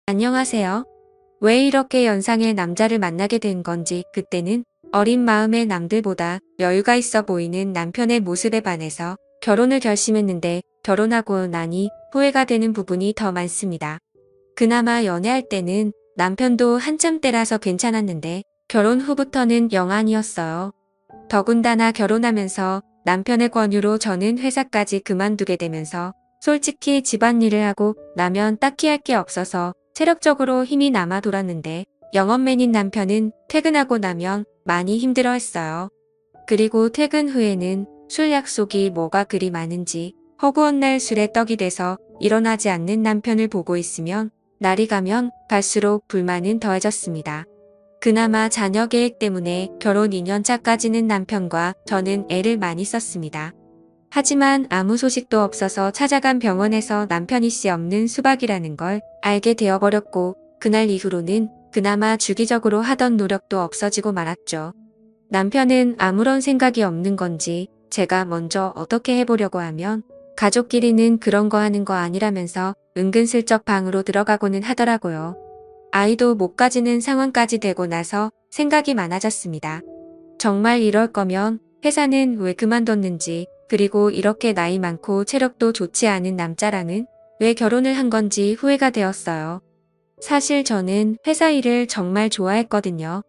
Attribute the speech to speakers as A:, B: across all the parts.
A: 안녕하세요. 왜 이렇게 연상의 남자를 만나게 된 건지 그때는 어린 마음의 남들보다 여유가 있어 보이는 남편의 모습에 반해서 결혼을 결심했는데 결혼하고 나니 후회가 되는 부분이 더 많습니다. 그나마 연애할 때는 남편도 한참 때라서 괜찮았는데 결혼 후부터는 영 아니었어요. 더군다나 결혼하면서 남편의 권유로 저는 회사까지 그만두게 되면서 솔직히 집안일을 하고 나면 딱히 할 게 없어서 체력적으로 힘이 남아 돌았는데 영업맨인 남편은 퇴근하고 나면 많이 힘들어했어요. 그리고 퇴근 후에는 술 약속이 뭐가 그리 많은지 허구한 날 술에 떡이 돼서 일어나지 않는 남편을 보고 있으면 날이 가면 갈수록 불만은 더해졌습니다. 그나마 자녀 계획 때문에 결혼 2년 차까지는 남편과 저는 애를 많이 썼습니다. 하지만 아무 소식도 없어서 찾아간 병원에서 남편이 씨 없는 수박이라는 걸 알게 되어버렸고 그날 이후로는 그나마 주기적으로 하던 노력도 없어지고 말았죠. 남편은 아무런 생각이 없는 건지 제가 먼저 어떻게 해보려고 하면 가족끼리는 그런 거 하는 거 아니라면서 은근슬쩍 방으로 들어가고는 하더라고요. 아이도 못 가지는 상황까지 되고 나서 생각이 많아졌습니다. 정말 이럴 거면 회사는 왜 그만뒀는지 그리고 이렇게 나이 많고 체력도 좋지 않은 남자랑은 왜 결혼을 한 건지 후회가 되었어요. 사실 저는 회사 일을 정말 좋아했거든요.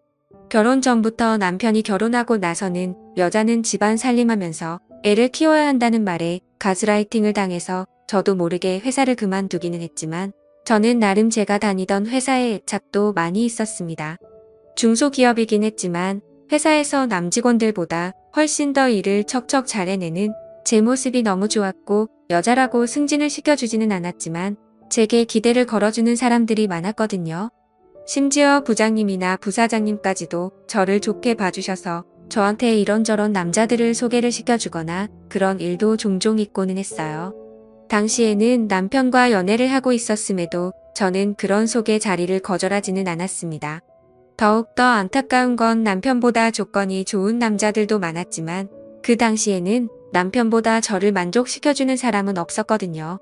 A: 결혼 전부터 남편이 결혼하고 나서는 여자는 집안 살림하면서 애를 키워야 한다는 말에 가스라이팅을 당해서 저도 모르게 회사를 그만두기는 했지만 저는 나름 제가 다니던 회사에 애착도 많이 있었습니다. 중소기업이긴 했지만 회사에서 남직원들보다 훨씬 더 일을 척척 잘 해내는 제 모습이 너무 좋았고 여자라고 승진을 시켜주지는 않았지만 제게 기대를 걸어주는 사람들이 많았거든요. 심지어 부장님이나 부사장님까지도 저를 좋게 봐주셔서 저한테 이런저런 남자들을 소개를 시켜주거나 그런 일도 종종 있고는 했어요. 당시에는 남편과 연애를 하고 있었음에도 저는 그런 소개 자리를 거절하지는 않았습니다. 더욱더 안타까운 건 남편보다 조건이 좋은 남자들도 많았지만 그 당시에는 남편보다 저를 만족시켜주는 사람은 없었거든요.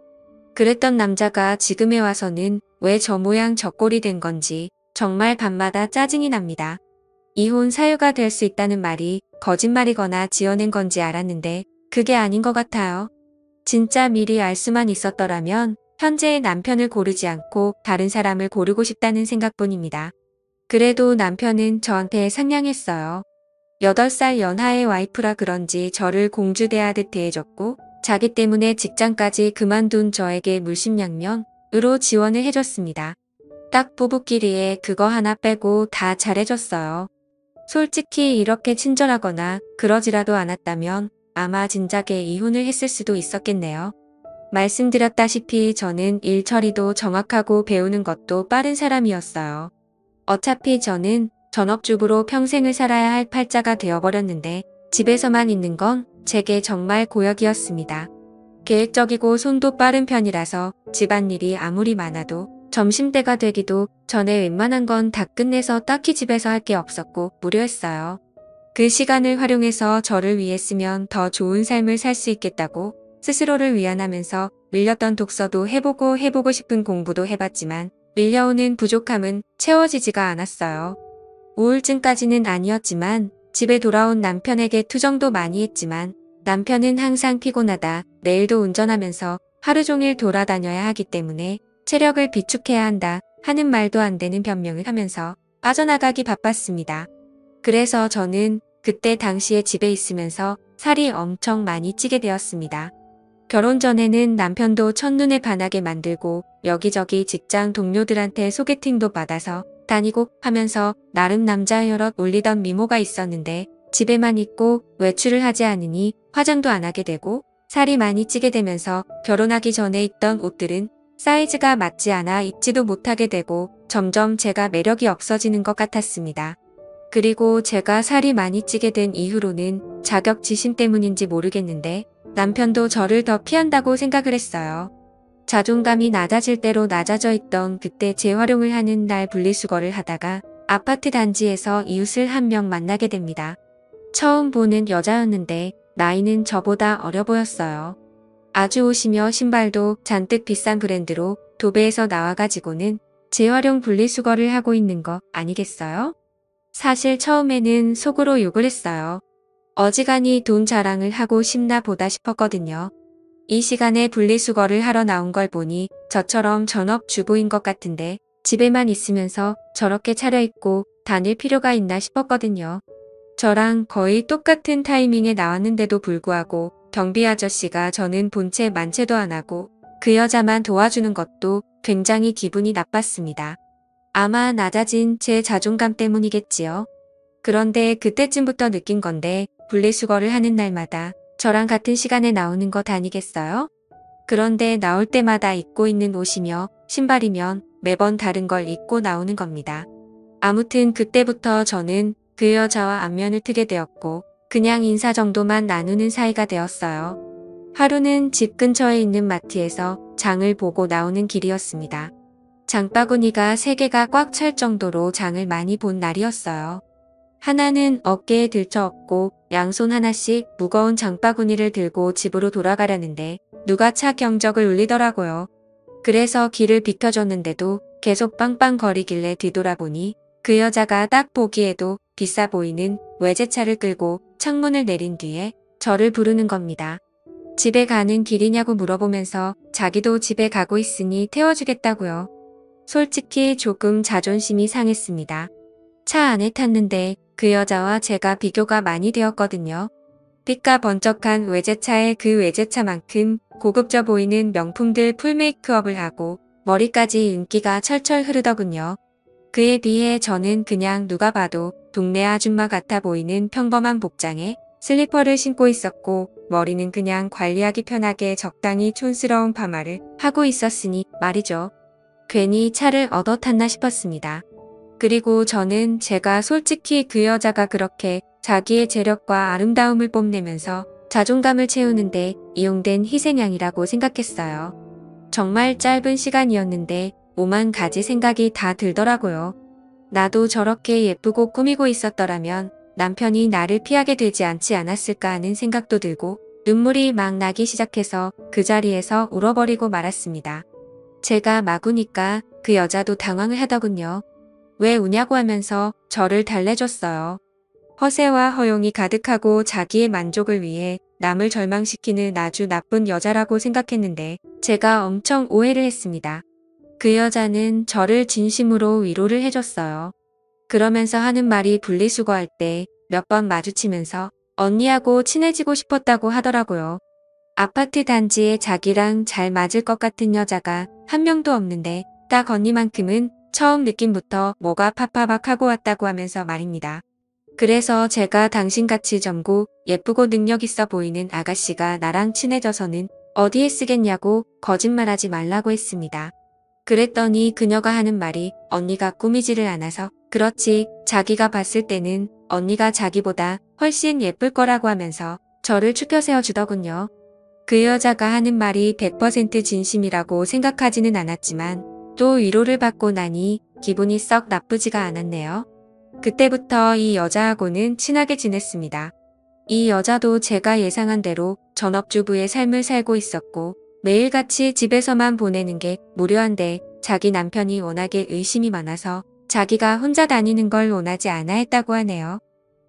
A: 그랬던 남자가 지금에 와서는 왜 저 모양 저 꼴이 된 건지 정말 밤마다 짜증이 납니다. 이혼 사유가 될 수 있다는 말이 거짓말이거나 지어낸 건지 알았는데 그게 아닌 것 같아요. 진짜 미리 알 수만 있었더라면 현재의 남편을 고르지 않고 다른 사람을 고르고 싶다는 생각뿐입니다. 그래도 남편은 저한테 상냥했어요. 8살 연하의 와이프라 그런지 저를 공주대하듯 대해줬고 자기 때문에 직장까지 그만둔 저에게 물심양면으로 지원을 해줬습니다. 딱 부부끼리에 그거 하나 빼고 다 잘해줬어요. 솔직히 이렇게 친절하거나 그러지라도 않았다면 아마 진작에 이혼을 했을 수도 있었겠네요. 말씀드렸다시피 저는 일 처리도 정확하고 배우는 것도 빠른 사람이었어요. 어차피 저는 전업주부로 평생을 살아야 할 팔자가 되어버렸는데 집에서만 있는 건 제게 정말 고역이었습니다. 계획적이고 손도 빠른 편이라서 집안일이 아무리 많아도 점심때가 되기도 전에 웬만한 건 다 끝내서 딱히 집에서 할 게 없었고 무료했어요. 그 시간을 활용해서 저를 위해 쓰면 더 좋은 삶을 살 수 있겠다고 스스로를 위안하면서 밀렸던 독서도 해보고 싶은 공부도 해봤지만 밀려오는 부족함은 채워지지가 않았어요. 우울증까지는 아니었지만 집에 돌아온 남편에게 투정도 많이 했지만 남편은 항상 피곤하다, 내일도 운전하면서 하루 종일 돌아다녀야 하기 때문에 체력을 비축해야 한다 하는 말도 안 되는 변명을 하면서 빠져나가기 바빴습니다. 그래서 저는 그때 당시에 집에 있으면서 살이 엄청 많이 찌게 되었습니다. 결혼 전에는 남편도 첫눈에 반하게 만들고 여기저기 직장 동료들한테 소개팅도 받아서 다니고 하면서 나름 남자 여럿 올리던 미모가 있었는데 집에만 있고 외출을 하지 않으니 화장도 안 하게 되고 살이 많이 찌게 되면서 결혼하기 전에 입던 옷들은 사이즈가 맞지 않아 입지도 못하게 되고 점점 제가 매력이 없어지는 것 같았습니다. 그리고 제가 살이 많이 찌게 된 이후로는 자격지심 때문인지 모르겠는데 남편도 저를 더 피한다고 생각을 했어요. 자존감이 낮아질 대로 낮아져 있던 그때 재활용을 하는 날 분리수거를 하다가 아파트 단지에서 이웃을 한 명 만나게 됩니다. 처음 보는 여자였는데 나이는 저보다 어려 보였어요. 아주 옷이며 신발도 잔뜩 비싼 브랜드로 도배해서 나와가지고는 재활용 분리수거를 하고 있는 거 아니겠어요? 사실 처음에는 속으로 욕을 했어요. 어지간히 돈 자랑을 하고 싶나 보다 싶었거든요. 이 시간에 분리수거를 하러 나온 걸 보니 저처럼 전업주부인 것 같은데 집에만 있으면서 저렇게 차려입고 다닐 필요가 있나 싶었거든요. 저랑 거의 똑같은 타이밍에 나왔는데도 불구하고 경비 아저씨가 저는 본체 만체도 안 하고 그 여자만 도와주는 것도 굉장히 기분이 나빴습니다. 아마 낮아진 제 자존감 때문이겠지요. 그런데 그때쯤부터 느낀 건데 분리수거를 하는 날마다 저랑 같은 시간에 나오는 것 아니겠어요? 그런데 나올 때마다 입고 있는 옷이며 신발이면 매번 다른 걸 입고 나오는 겁니다. 아무튼 그때부터 저는 그 여자와 안면을 트게 되었고 그냥 인사 정도만 나누는 사이가 되었어요. 하루는 집 근처에 있는 마트에서 장을 보고 나오는 길이었습니다. 장바구니가 3개가 꽉 찰 정도로 장을 많이 본 날이었어요. 하나는 어깨에 들쳐업고 양손 하나씩 무거운 장바구니를 들고 집으로 돌아가려는데 누가 차 경적을 울리더라고요. 그래서 길을 비켜줬는데도 계속 빵빵거리길래 뒤돌아보니 그 여자가 딱 보기에도 비싸 보이는 외제차를 끌고 창문을 내린 뒤에 저를 부르는 겁니다. 집에 가는 길이냐고 물어보면서 자기도 집에 가고 있으니 태워주겠다고요. 솔직히 조금 자존심이 상했습니다. 차 안에 탔는데 그 여자와 제가 비교가 많이 되었거든요. 빛과 번쩍한 외제차에 그 외제차만큼 고급져 보이는 명품들 풀메이크업을 하고 머리까지 윤기가 철철 흐르더군요. 그에 비해 저는 그냥 누가 봐도 동네 아줌마 같아 보이는 평범한 복장에 슬리퍼를 신고 있었고 머리는 그냥 관리하기 편하게 적당히 촌스러운 파마를 하고 있었으니 말이죠. 괜히 차를 얻어 탔나 싶었습니다. 그리고 저는 제가 솔직히 그 여자가 그렇게 자기의 재력과 아름다움을 뽐내면서 자존감을 채우는데 이용된 희생양이라고 생각했어요. 정말 짧은 시간이었는데 오만 가지 생각이 다 들더라고요. 나도 저렇게 예쁘고 꾸미고 있었더라면 남편이 나를 피하게 되지 않지 않았을까 하는 생각도 들고 눈물이 막 나기 시작해서 그 자리에서 울어버리고 말았습니다. 제가 막 우니까 그 여자도 당황을 하더군요. 왜 우냐고 하면서 저를 달래줬어요. 허세와 허용이 가득하고 자기의 만족을 위해 남을 절망시키는 아주 나쁜 여자라고 생각했는데 제가 엄청 오해를 했습니다. 그 여자는 저를 진심으로 위로를 해줬어요. 그러면서 하는 말이 분리수거할 때 몇 번 마주치면서 언니하고 친해지고 싶었다고 하더라고요. 아파트 단지에 자기랑 잘 맞을 것 같은 여자가 한 명도 없는데 딱 언니만큼은 처음 느낌부터 뭐가 팍팍 하고 왔다고 하면서 말입니다. 그래서 제가 당신같이 젊고 예쁘고 능력 있어 보이는 아가씨가 나랑 친해져서는 어디에 쓰겠냐고 거짓말하지 말라고 했습니다. 그랬더니 그녀가 하는 말이 언니가 꾸미지를 않아서 그렇지 자기가 봤을 때는 언니가 자기보다 훨씬 예쁠 거라고 하면서 저를 추켜 세워주더군요. 그 여자가 하는 말이 100% 진심이라고 생각하지는 않았지만 또 위로를 받고 나니 기분이 썩 나쁘지가 않았네요. 그때부터 이 여자하고는 친하게 지냈습니다. 이 여자도 제가 예상한 대로 전업주부의 삶을 살고 있었고 매일같이 집에서만 보내는 게 무료한데 자기 남편이 워낙에 의심이 많아서 자기가 혼자 다니는 걸 원하지 않아 했다고 하네요.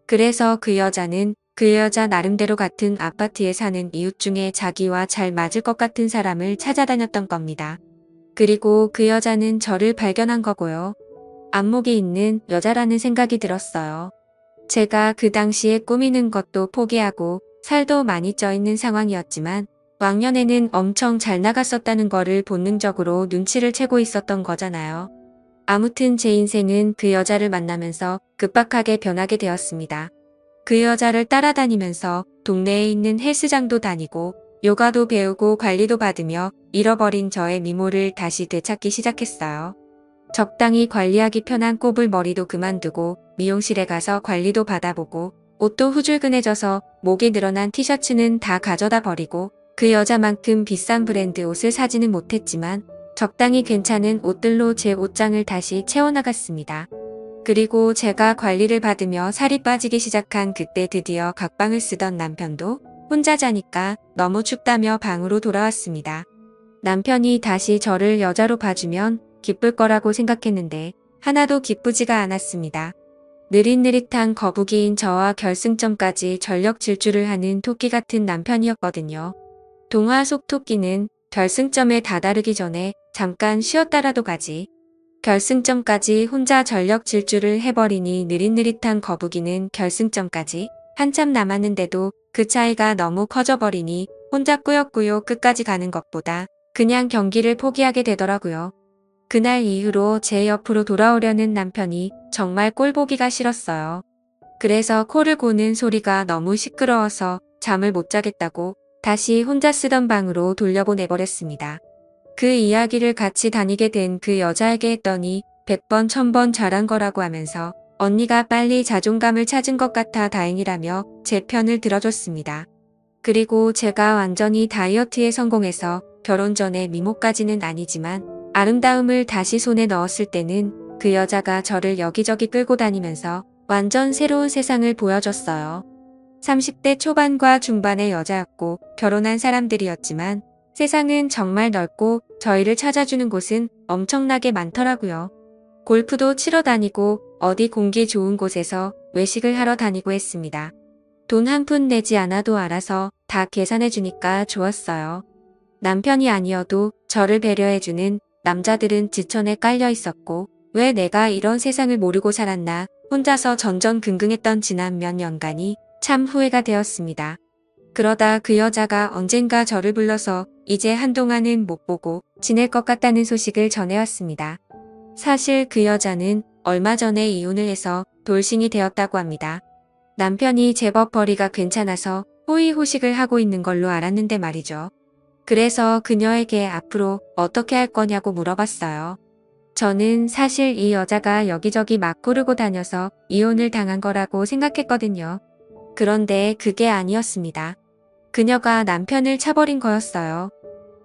A: 그래서 그 여자는 그 여자 나름대로 같은 아파트에 사는 이웃 중에 자기와 잘 맞을 것 같은 사람을 찾아다녔던 겁니다. 그리고 그 여자는 저를 발견한 거고요. 안목이 있는 여자라는 생각이 들었어요. 제가 그 당시에 꾸미는 것도 포기하고 살도 많이 쪄 있는 상황이었지만 왕년에는 엄청 잘 나갔었다는 거를 본능적으로 눈치를 채고 있었던 거잖아요. 아무튼 제 인생은 그 여자를 만나면서 급박하게 변하게 되었습니다. 그 여자를 따라다니면서 동네에 있는 헬스장도 다니고 요가도 배우고 관리도 받으며 잃어버린 저의 미모를 다시 되찾기 시작했어요. 적당히 관리하기 편한 꼽을 머리도 그만두고 미용실에 가서 관리도 받아보고 옷도 후줄근해져서 목이 늘어난 티셔츠는 다 가져다 버리고 그 여자만큼 비싼 브랜드 옷을 사지는 못했지만 적당히 괜찮은 옷들로 제 옷장을 다시 채워나갔습니다. 그리고 제가 관리를 받으며 살이 빠지기 시작한 그때 드디어 각방을 쓰던 남편도 혼자 자니까 너무 춥다며 방으로 돌아왔습니다. 남편이 다시 저를 여자로 봐주면 기쁠 거라고 생각했는데 하나도 기쁘지가 않았습니다. 느릿느릿한 거북이인 저와 결승점까지 전력 질주를 하는 토끼 같은 남편이었거든요. 동화 속 토끼는 결승점에 다다르기 전에 잠깐 쉬었다라도 가지. 결승점까지 혼자 전력 질주를 해버리니 느릿느릿한 거북이는 결승점까지 한참 남았는데도 그 차이가 너무 커져버리니 혼자 꾸역꾸역 끝까지 가는 것보다 그냥 경기를 포기하게 되더라고요. 그날 이후로 제 옆으로 돌아오려는 남편이 정말 꼴보기가 싫었어요. 그래서 코를 고는 소리가 너무 시끄러워서 잠을 못 자겠다고 다시 혼자 쓰던 방으로 돌려보내버렸습니다. 그 이야기를 같이 다니게 된 그 여자에게 했더니 100번 1000번 잘한 거라고 하면서 언니가 빨리 자존감을 찾은 것 같아 다행이라며 제 편을 들어줬습니다. 그리고 제가 완전히 다이어트에 성공해서 결혼 전에 미모까지는 아니지만 아름다움을 다시 손에 넣었을 때는 그 여자가 저를 여기저기 끌고 다니면서 완전 새로운 세상을 보여줬어요. 30대 초반과 중반의 여자였고 결혼한 사람들이었지만 세상은 정말 넓고 저희를 찾아주는 곳은 엄청나게 많더라고요. 골프도 치러 다니고 어디 공기 좋은 곳에서 외식을 하러 다니고 했습니다. 돈 한 푼 내지 않아도 알아서 다 계산해 주니까 좋았어요. 남편이 아니어도 저를 배려해주는 남자들은 지천에 깔려 있었고 왜 내가 이런 세상을 모르고 살았나 혼자서 전전긍긍했던 지난 몇 년간이 참 후회가 되었습니다. 그러다 그 여자가 언젠가 저를 불러서 이제 한동안은 못 보고 지낼 것 같다는 소식을 전해왔습니다. 사실 그 여자는 얼마 전에 이혼을 해서 돌싱이 되었다고 합니다. 남편이 제법 벌이가 괜찮아서 호의호식을 하고 있는 걸로 알았는데 말이죠. 그래서 그녀에게 앞으로 어떻게 할 거냐고 물어봤어요. 저는 사실 이 여자가 여기저기 막 고르고 다녀서 이혼을 당한 거라고 생각했거든요. 그런데 그게 아니었습니다. 그녀가 남편을 차버린 거였어요.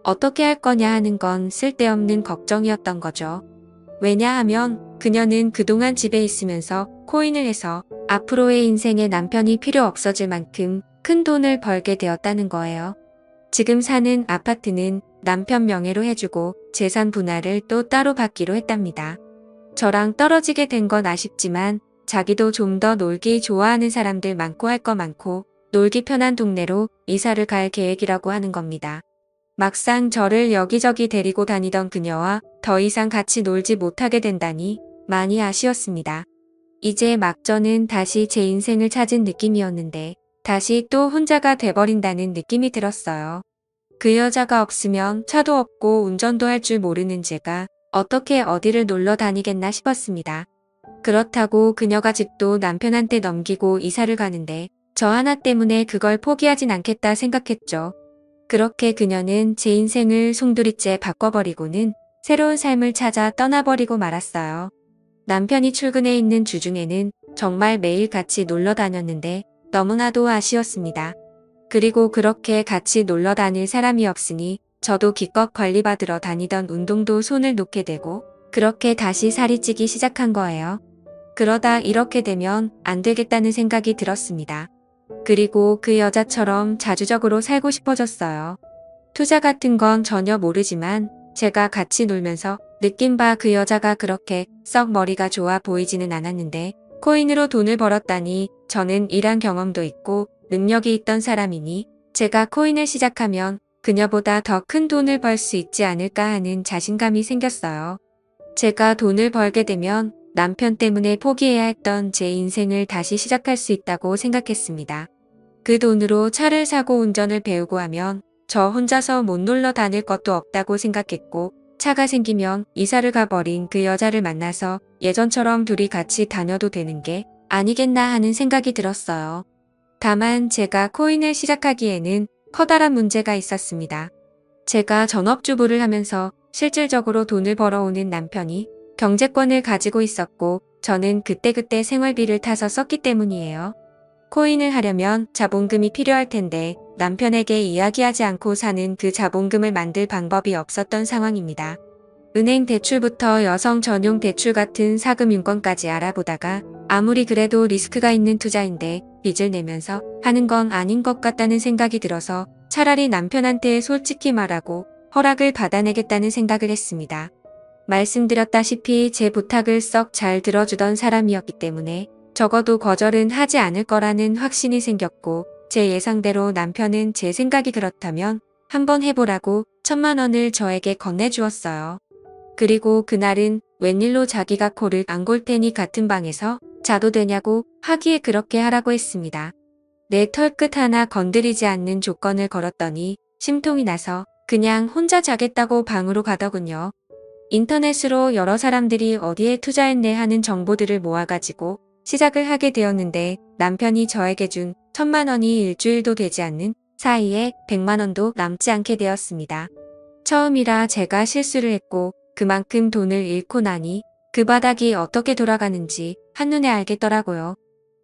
A: 어떻게 할 거냐 하는 건 쓸데없는 걱정이었던 거죠. 왜냐하면 그녀는 그동안 집에 있으면서 코인을 해서 앞으로의 인생에 남편이 필요 없어질 만큼 큰 돈을 벌게 되었다는 거예요. 지금 사는 아파트는 남편 명의로 해주고 재산 분할을 또 따로 받기로 했답니다. 저랑 떨어지게 된 건 아쉽지만 자기도 좀 더 놀기 좋아하는 사람들 많고 할 거 많고 놀기 편한 동네로 이사를 갈 계획이라고 하는 겁니다. 막상 저를 여기저기 데리고 다니던 그녀와 더 이상 같이 놀지 못하게 된다니 많이 아쉬웠습니다. 이제 막 저는 다시 제 인생을 찾은 느낌이었는데 다시 또 혼자가 돼버린다는 느낌이 들었어요. 그 여자가 없으면 차도 없고 운전도 할 줄 모르는 제가 어떻게 어디를 놀러 다니겠나 싶었습니다. 그렇다고 그녀가 집도 남편한테 넘기고 이사를 가는데 저 하나 때문에 그걸 포기하진 않겠다 생각했죠. 그렇게 그녀는 제 인생을 송두리째 바꿔버리고는 새로운 삶을 찾아 떠나버리고 말았어요. 남편이 출근해 있는 주중에는 정말 매일 같이 놀러 다녔는데 너무나도 아쉬웠습니다. 그리고 그렇게 같이 놀러 다닐 사람이 없으니 저도 기껏 관리받으러 다니던 운동도 손을 놓게 되고 그렇게 다시 살이 찌기 시작한 거예요. 그러다 이렇게 되면 안 되겠다는 생각이 들었습니다. 그리고 그 여자처럼 자주적으로 살고 싶어졌어요. 투자 같은 건 전혀 모르지만 제가 같이 놀면서 느낀 바 그 여자가 그렇게 썩 머리가 좋아 보이지는 않았는데 코인으로 돈을 벌었다니 저는 일한 경험도 있고 능력이 있던 사람이니 제가 코인을 시작하면 그녀보다 더 큰 돈을 벌 수 있지 않을까 하는 자신감이 생겼어요. 제가 돈을 벌게 되면 남편 때문에 포기해야 했던 제 인생을 다시 시작할 수 있다고 생각했습니다. 그 돈으로 차를 사고 운전을 배우고 하면 저 혼자서 못 놀러 다닐 것도 없다고 생각했고 차가 생기면 이사를 가버린 그 여자를 만나서 예전처럼 둘이 같이 다녀도 되는 게 아니겠나 하는 생각이 들었어요. 다만 제가 코인을 시작하기에는 커다란 문제가 있었습니다. 제가 전업주부를 하면서 실질적으로 돈을 벌어오는 남편이 경제권을 가지고 있었고 저는 그때그때 생활비를 타서 썼기 때문이에요. 코인을 하려면 자본금이 필요할 텐데 남편에게 이야기하지 않고 사는 그 자본금을 만들 방법이 없었던 상황입니다. 은행 대출부터 여성 전용 대출 같은 사금융권까지 알아보다가 아무리 그래도 리스크가 있는 투자인데 빚을 내면서 하는 건 아닌 것 같다는 생각이 들어서 차라리 남편한테 솔직히 말하고 허락을 받아내겠다는 생각을 했습니다. 말씀드렸다시피 제 부탁을 썩 잘 들어주던 사람이었기 때문에 적어도 거절은 하지 않을 거라는 확신이 생겼고, 제 예상대로 남편은 제 생각이 그렇다면 한번 해보라고 1,000만 원을 저에게 건네주었어요. 그리고 그날은 웬일로 자기가 코를 안 골 테니 같은 방에서 자도 되냐고 하기에 그렇게 하라고 했습니다. 내 털끝 하나 건드리지 않는 조건을 걸었더니 심통이 나서 그냥 혼자 자겠다고 방으로 가더군요. 인터넷으로 여러 사람들이 어디에 투자했네 하는 정보들을 모아가지고 시작을 하게 되었는데, 남편이 저에게 준 1,000만 원이 일주일도 되지 않는 사이에 100만 원도 남지 않게 되었습니다. 처음이라 제가 실수를 했고 그만큼 돈을 잃고 나니 그 바닥이 어떻게 돌아가는지 한눈에 알겠더라고요.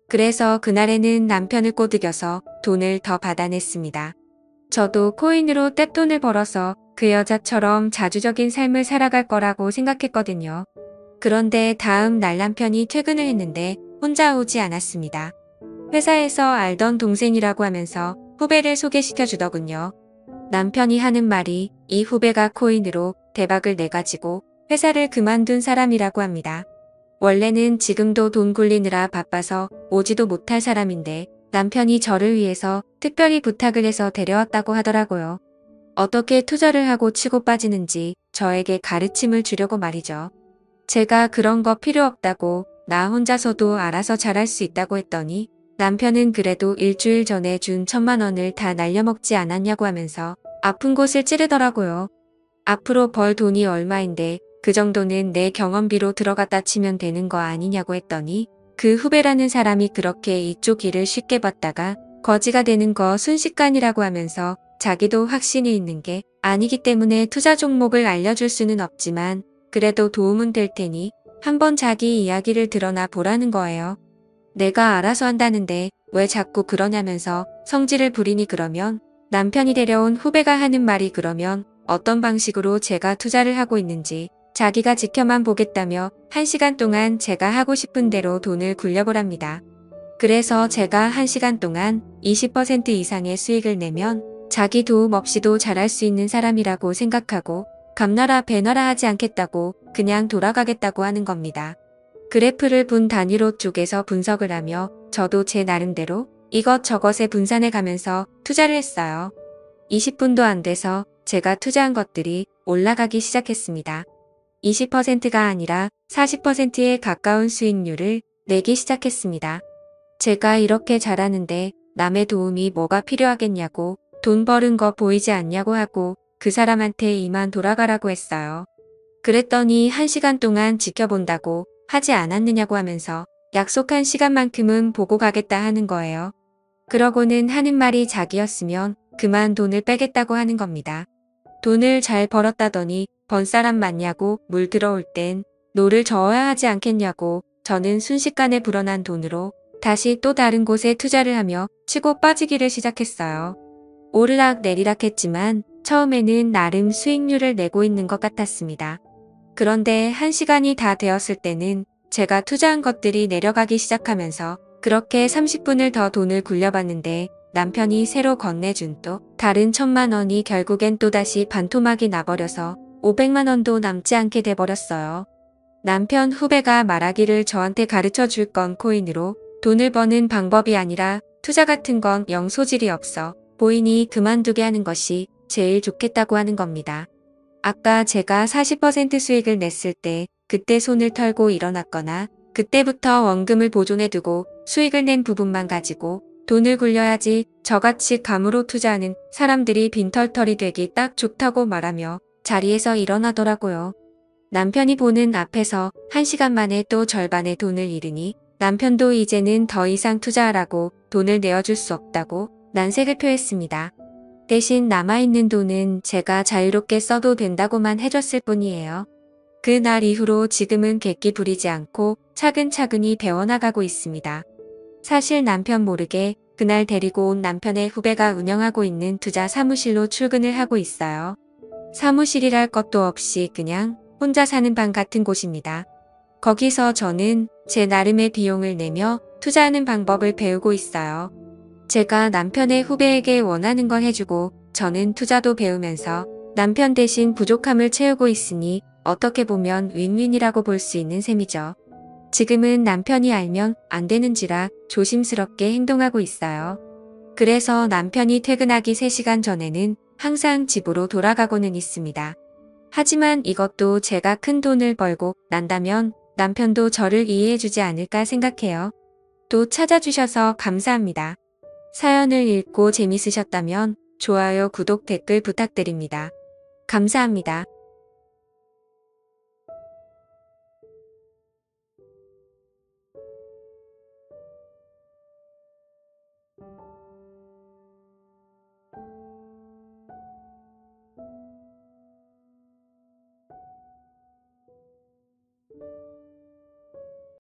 A: 그래서 그날에는 남편을 꼬드겨서 돈을 더 받아냈습니다. 저도 코인으로 떼돈을 벌어서 그 여자처럼 자주적인 삶을 살아갈 거라고 생각했거든요. 그런데 다음 날 남편이 퇴근을 했는데 혼자 오지 않았습니다. 회사에서 알던 동생이라고 하면서 후배를 소개시켜 주더군요. 남편이 하는 말이 이 후배가 코인으로 대박을 내가지고 회사를 그만둔 사람이라고 합니다. 원래는 지금도 돈 굴리느라 바빠서 오지도 못할 사람인데 남편이 저를 위해서 특별히 부탁을 해서 데려왔다고 하더라고요. 어떻게 투자를 하고 치고 빠지는지 저에게 가르침을 주려고 말이죠. 제가 그런 거 필요 없다고, 나 혼자서도 알아서 잘할 수 있다고 했더니 남편은 그래도 일주일 전에 준 1,000만 원을 다 날려먹지 않았냐고 하면서 아픈 곳을 찌르더라고요. 앞으로 벌 돈이 얼마인데 그 정도는 내 경험비로 들어갔다 치면 되는 거 아니냐고 했더니 그 후배라는 사람이 그렇게 이쪽 일을 쉽게 봤다가 거지가 되는 거 순식간이라고 하면서 자기도 확신이 있는 게 아니기 때문에 투자 종목을 알려줄 수는 없지만 그래도 도움은 될 테니 한번 자기 이야기를 드러나 보라는 거예요. 내가 알아서 한다는데 왜 자꾸 그러냐면서 성질을 부리니, 그러면 남편이 데려온 후배가 하는 말이 그러면 어떤 방식으로 제가 투자를 하고 있는지 자기가 지켜만 보겠다며 1시간 동안 제가 하고 싶은 대로 돈을 굴려보랍니다. 그래서 제가 1시간 동안 20% 이상의 수익을 내면 자기 도움 없이도 잘할 수 있는 사람이라고 생각하고 감나라 배나라 하지 않겠다고 그냥 돌아가겠다고 하는 겁니다. 그래프를 분 단위로 쪼개서 분석을 하며 저도 제 나름대로 이것저것에 분산해 가면서 투자를 했어요. 20분도 안 돼서 제가 투자한 것들이 올라가기 시작했습니다. 20%가 아니라 40%에 가까운 수익률을 내기 시작했습니다. 제가 이렇게 잘하는데 남의 도움이 뭐가 필요하겠냐고, 돈 버는 거 보이지 않냐고 하고 그 사람한테 이만 돌아가라고 했어요. 그랬더니 1시간 동안 지켜본다고 하지 않았느냐고 하면서 약속한 시간만큼은 보고 가겠다 하는 거예요. 그러고는 하는 말이 자기였으면 그만 돈을 빼겠다고 하는 겁니다. 돈을 잘 벌었다더니 번 사람 맞냐고, 물 들어올 땐 노를 저어야 하지 않겠냐고. 저는 순식간에 불어난 돈으로 다시 또 다른 곳에 투자를 하며 치고 빠지기를 시작했어요. 오르락 내리락 했지만 처음에는 나름 수익률을 내고 있는 것 같았습니다. 그런데 1시간이 다 되었을 때는 제가 투자한 것들이 내려가기 시작하면서 그렇게 30분을 더 돈을 굴려봤는데 남편이 새로 건네준 또 다른 1,000만 원이 결국엔 또다시 반토막이 나버려서 500만 원도 남지 않게 돼버렸어요. 남편 후배가 말하기를 저한테 가르쳐 줄 건 코인으로 돈을 버는 방법이 아니라 투자 같은 건 영 소질이 없어 보이니 그만두게 하는 것이 제일 좋겠다고 하는 겁니다. 아까 제가 40% 수익을 냈을 때 그때 손을 털고 일어났거나 그때부터 원금을 보존해두고 수익을 낸 부분만 가지고 돈을 굴려야지 저같이 감으로 투자하는 사람들이 빈털털이 되기 딱 좋다고 말하며 자리에서 일어나더라고요. 남편이 보는 앞에서 1시간 만에 또 절반의 돈을 잃으니 남편도 이제는 더 이상 투자하라고 돈을 내어줄 수 없다고 난색을 표했습니다. 대신 남아있는 돈은 제가 자유롭게 써도 된다고만 해줬을 뿐이에요. 그날 이후로 지금은 객기 부리지 않고 차근차근히 배워나가고 있습니다. 사실 남편 모르게 그날 데리고 온 남편의 후배가 운영하고 있는 투자 사무실로 출근을 하고 있어요. 사무실이랄 것도 없이 그냥 혼자 사는 방 같은 곳입니다. 거기서 저는 제 나름의 비용을 내며 투자하는 방법을 배우고 있어요. 제가 남편의 후배에게 원하는 건 해주고 저는 투자도 배우면서 남편 대신 부족함을 채우고 있으니 어떻게 보면 윈윈이라고 볼 수 있는 셈이죠. 지금은 남편이 알면 안 되는지라 조심스럽게 행동하고 있어요. 그래서 남편이 퇴근하기 3시간 전에는 항상 집으로 돌아가고는 있습니다. 하지만 이것도 제가 큰 돈을 벌고 난다면 남편도 저를 이해해주지 않을까 생각해요. 또 찾아주셔서 감사합니다. 사연을 읽고 재밌으셨다면 좋아요, 구독, 댓글 부탁드립니다. 감사합니다.